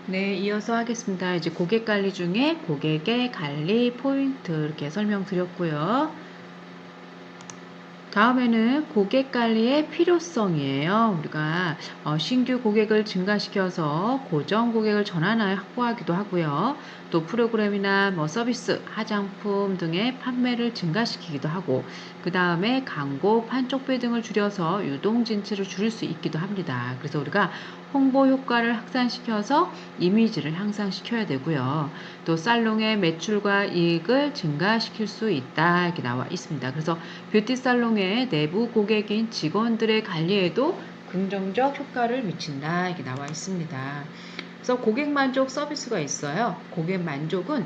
네, 이어서 하겠습니다. 이제 고객 관리 중에 고객의 관리 포인트 이렇게 설명드렸고요. 다음에는 고객 관리의 필요성이에요. 우리가 신규 고객을 증가시켜서 고정 고객을 전환하여 확보하기도 하고요. 또 프로그램이나 서비스, 화장품 등의 판매를 증가시키기도 하고, 그 다음에 광고, 판촉비 등을 줄여서 유동 진출을 줄일 수 있기도 합니다. 그래서 우리가 홍보 효과를 확산시켜서 이미지를 향상시켜야 되고요. 또 살롱의 매출과 이익을 증가시킬 수 있다 이렇게 나와 있습니다. 그래서 뷰티 살롱의 내부 고객인 직원들의 관리에도 긍정적 효과를 미친다 이렇게 나와 있습니다. 그래서 고객 만족 서비스가 있어요. 고객 만족은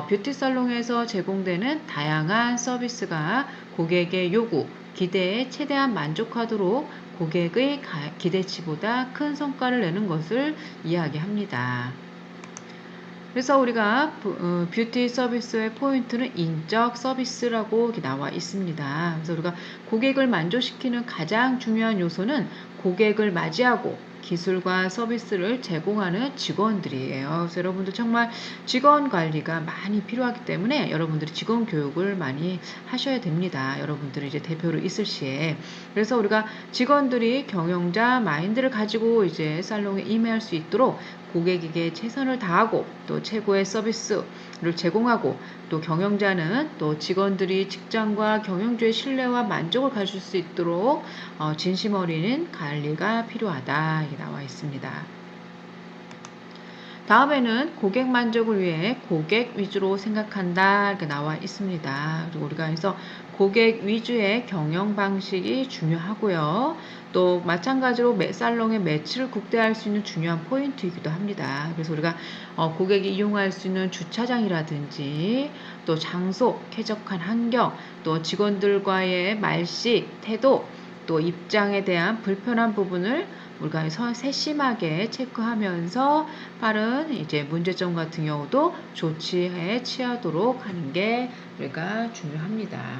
뷰티 살롱에서 제공되는 다양한 서비스가 고객의 요구, 기대에 최대한 만족하도록 고객의 기대치보다 큰 성과를 내는 것을 이야기합니다. 그래서 우리가 뷰티 서비스의 포인트는 인적 서비스라고 나와 있습니다. 그래서 우리가 고객을 만족시키는 가장 중요한 요소는 고객을 맞이하고 기술과 서비스를 제공하는 직원들이에요. 그래서 여러분들 정말 직원 관리가 많이 필요하기 때문에 여러분들이 직원 교육을 많이 하셔야 됩니다. 여러분들이 이제 대표로 있을 시에. 그래서 우리가 직원들이 경영자 마인드를 가지고 이제 살롱에 임해할 수 있도록 고객에게 최선을 다하고 또 최고의 서비스를 제공하고 또 경영자는 또 직원들이 직장과 경영주의 신뢰와 만족을 가질 수 있도록 진심 어린 관리가 필요하다 이렇게 나와 있습니다. 다음에는 고객 만족을 위해 고객 위주로 생각한다 이렇게 나와 있습니다. 그리고 우리가 해서 고객 위주의 경영 방식이 중요하고요. 또 마찬가지로 살롱의 매출을 극대화할 수 있는 중요한 포인트이기도 합니다. 그래서 우리가 고객이 이용할 수 있는 주차장이라든지 또 장소, 쾌적한 환경, 또 직원들과의 말씨, 태도, 또 입장에 대한 불편한 부분을 우리가 세심하게 체크하면서 빠른 이제 문제점 같은 경우도 조치해 취하도록 하는 게 우리가 중요합니다.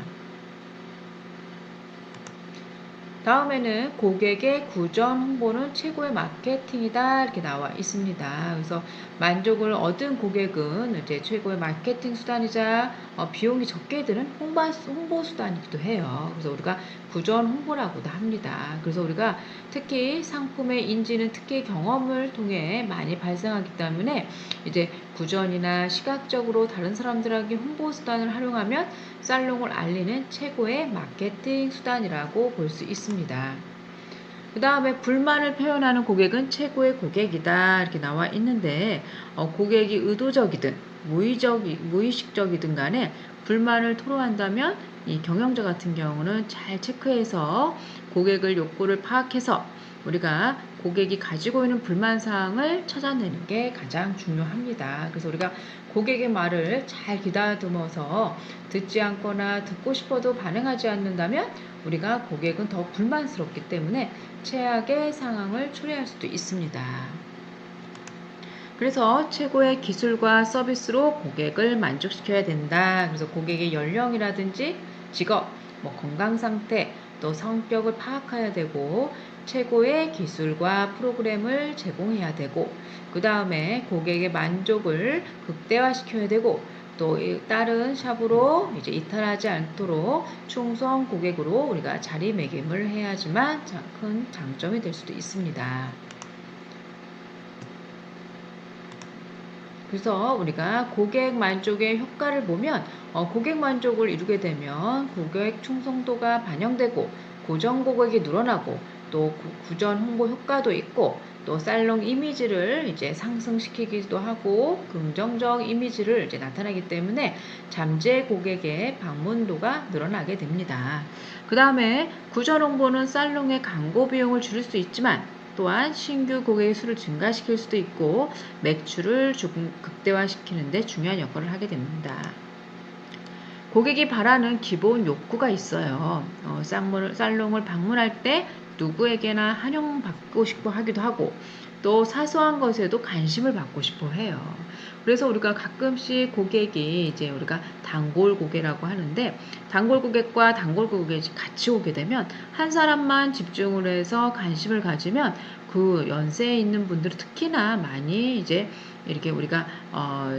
다음에는 고객의 구전 홍보는 최고의 마케팅이다 이렇게 나와 있습니다. 그래서 만족을 얻은 고객은 이제 최고의 마케팅 수단이자 비용이 적게 드는 홍보 수단이기도 해요. 그래서 우리가 구전 홍보라고도 합니다. 그래서 우리가 특히 상품의 인지는 특히 경험을 통해 많이 발생하기 때문에 이제 구전이나 시각적으로 다른 사람들에게 홍보 수단을 활용하면 살롱을 알리는 최고의 마케팅 수단이라고 볼 수 있습니다. 그 다음에 불만을 표현하는 고객은 최고의 고객이다 이렇게 나와 있는데 고객이 의도적이든 무의식적이든 간에 불만을 토로한다면 이 경영자 같은 경우는 잘 체크해서 고객을 욕구를 파악해서 우리가 고객이 가지고 있는 불만사항을 찾아내는 게 가장 중요합니다. 그래서 우리가 고객의 말을 잘 귀다듬어서 듣지 않거나 듣고 싶어도 반응하지 않는다면 우리가 고객은 더 불만스럽기 때문에 최악의 상황을 초래할 수도 있습니다. 그래서 최고의 기술과 서비스로 고객을 만족시켜야 된다. 그래서 고객의 연령이라든지 직업, 건강 상태, 또 성격을 파악해야 되고 최고의 기술과 프로그램을 제공해야 되고 그 다음에 고객의 만족을 극대화시켜야 되고 또 다른 샵으로 이제 이탈하지 않도록 충성 고객으로 우리가 자리매김을 해야지만 큰 장점이 될 수도 있습니다. 그래서 우리가 고객 만족의 효과를 보면 고객 만족을 이루게 되면 고객 충성도가 반영되고 고정 고객이 늘어나고 또 구전 홍보 효과도 있고 또 살롱 이미지를 이제 상승시키기도 하고 긍정적 이미지를 이제 나타내기 때문에 잠재 고객의 방문도가 늘어나게 됩니다. 그 다음에 구전 홍보는 살롱의 광고 비용을 줄일 수 있지만 또한 신규 고객의 수를 증가시킬 수도 있고 매출을 조금 극대화시키는 데 중요한 역할을 하게 됩니다. 고객이 바라는 기본 욕구가 있어요. 살롱을 방문할 때 누구에게나 환영받고 싶어 하기도 하고 또 사소한 것에도 관심을 받고 싶어 해요. 그래서 우리가 가끔씩 고객이 이제 우리가 단골 고객이라고 하는데 단골 고객과 단골 고객이 같이 오게 되면 한 사람만 집중을 해서 관심을 가지면 그 연세에 있는 분들은 특히나 많이 이제 이렇게 우리가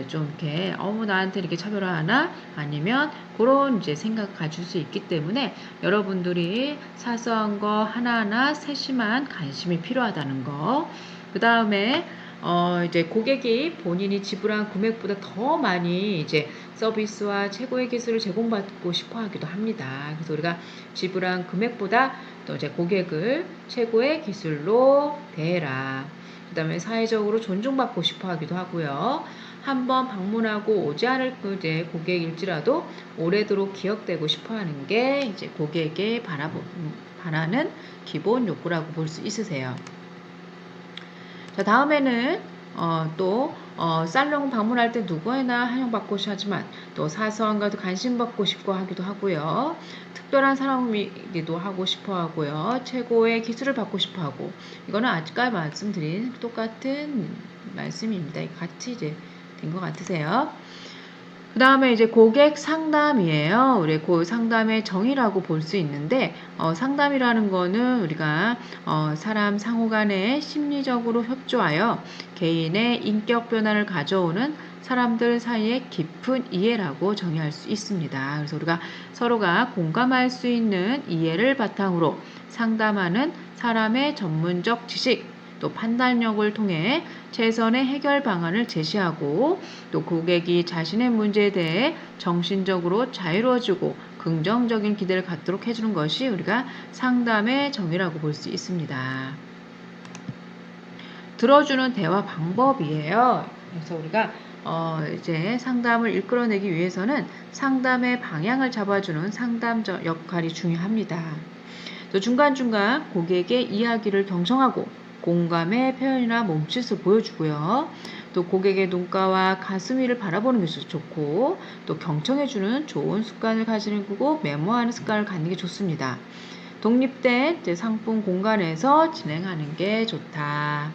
좀 이렇게 나한테 이렇게 차별화하나 아니면 그런 이제 생각 가질 수 있기 때문에 여러분들이 사소한 거 하나하나 세심한 관심이 필요하다는 거. 그 다음에 이제 고객이 본인이 지불한 금액보다 더 많이 이제 서비스와 최고의 기술을 제공받고 싶어 하기도 합니다. 그래서 우리가 지불한 금액보다 또 이제 고객을 최고의 기술로 대해라. 그 다음에 사회적으로 존중받고 싶어 하기도 하고요. 한번 방문하고 오지 않을 이제 고객일지라도 오래도록 기억되고 싶어 하는 게 이제 고객의 바라는 기본 욕구라고 볼 수 있으세요. 자, 다음에는 또 살롱 방문할 때 누구에나 환영받고 싶어 하지만 또 사소한 것도 관심받고 싶어 하기도 하고요. 특별한 사람이기도 하고 싶어 하고요. 최고의 기술을 받고 싶어 하고 이거는 아까 말씀드린 똑같은 말씀입니다. 같이 이제 된 것 같으세요? 그 다음에 이제 고객 상담이에요. 우리 그 상담의 정의라고 볼 수 있는데, 상담이라는 거는 우리가, 사람 상호 간에 심리적으로 협조하여 개인의 인격 변화를 가져오는 사람들 사이의 깊은 이해라고 정의할 수 있습니다. 그래서 우리가 서로가 공감할 수 있는 이해를 바탕으로 상담하는 사람의 전문적 지식, 또 판단력을 통해 최선의 해결 방안을 제시하고 또 고객이 자신의 문제에 대해 정신적으로 자유로워지고 긍정적인 기대를 갖도록 해주는 것이 우리가 상담의 정의라고 볼 수 있습니다. 들어주는 대화 방법이에요. 그래서 우리가 이제 상담을 이끌어내기 위해서는 상담의 방향을 잡아주는 상담자 역할이 중요합니다. 또 중간중간 고객의 이야기를 경청하고 공감의 표현이나 몸짓을 보여주고요. 또 고객의 눈가와 가슴 위를 바라보는 게 좋고 또 경청해주는 좋은 습관을 가지는 거고 메모하는 습관을 갖는 게 좋습니다. 독립된 상품 공간에서 진행하는 게 좋다.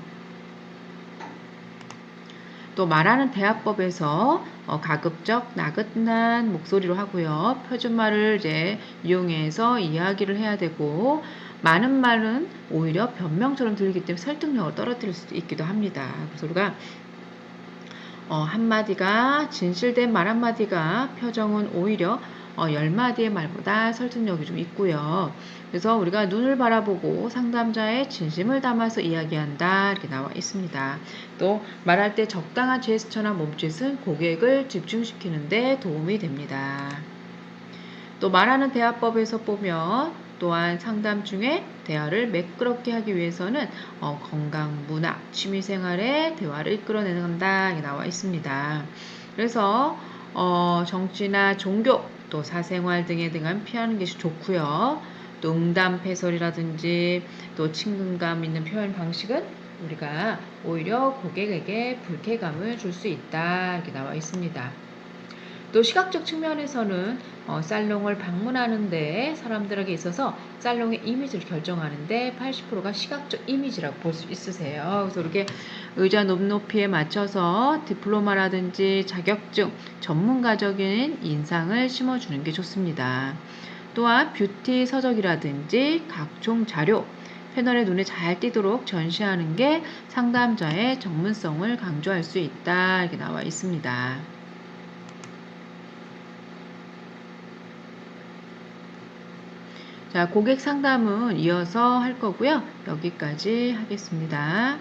또 말하는 대화법에서 가급적 나긋난 목소리로 하고요. 표준말을 이제 이용해서 이야기를 해야 되고 많은 말은 오히려 변명처럼 들리기 때문에 설득력을 떨어뜨릴 수도 있기도 합니다. 그래서 우리가 한마디가 진실된 말 한마디가 표정은 오히려 10마디의 말보다 설득력이 좀 있고요. 그래서 우리가 눈을 바라보고 상담자의 진심을 담아서 이야기한다 이렇게 나와 있습니다. 또 말할 때 적당한 제스처나 몸짓은 고객을 집중시키는 데 도움이 됩니다. 또 말하는 대화법에서 보면 또한 상담 중에 대화를 매끄럽게 하기 위해서는 건강, 문화, 취미생활의 대화를 이끌어내는다 나와 있습니다. 그래서 정치나 종교, 또 사생활 등에 대한 피하는 것이 좋고요. 또 응담패설이라든지 또 친근감 있는 표현 방식은 우리가 오히려 고객에게 불쾌감을 줄 수 있다 이렇게 나와 있습니다. 또 시각적 측면에서는 살롱을 방문하는데 사람들에게 있어서 살롱의 이미지를 결정하는데 80%가 시각적 이미지라고 볼 수 있으세요. 그래서 이렇게 의자 높이에 맞춰서 디플로마라든지 자격증, 전문가적인 인상을 심어주는 게 좋습니다. 또한 뷰티 서적이라든지 각종 자료, 패널에 눈에 잘 띄도록 전시하는 게 상담자의 전문성을 강조할 수 있다 이렇게 나와 있습니다. 자, 고객 상담은 이어서 할 거고요. 여기까지 하겠습니다.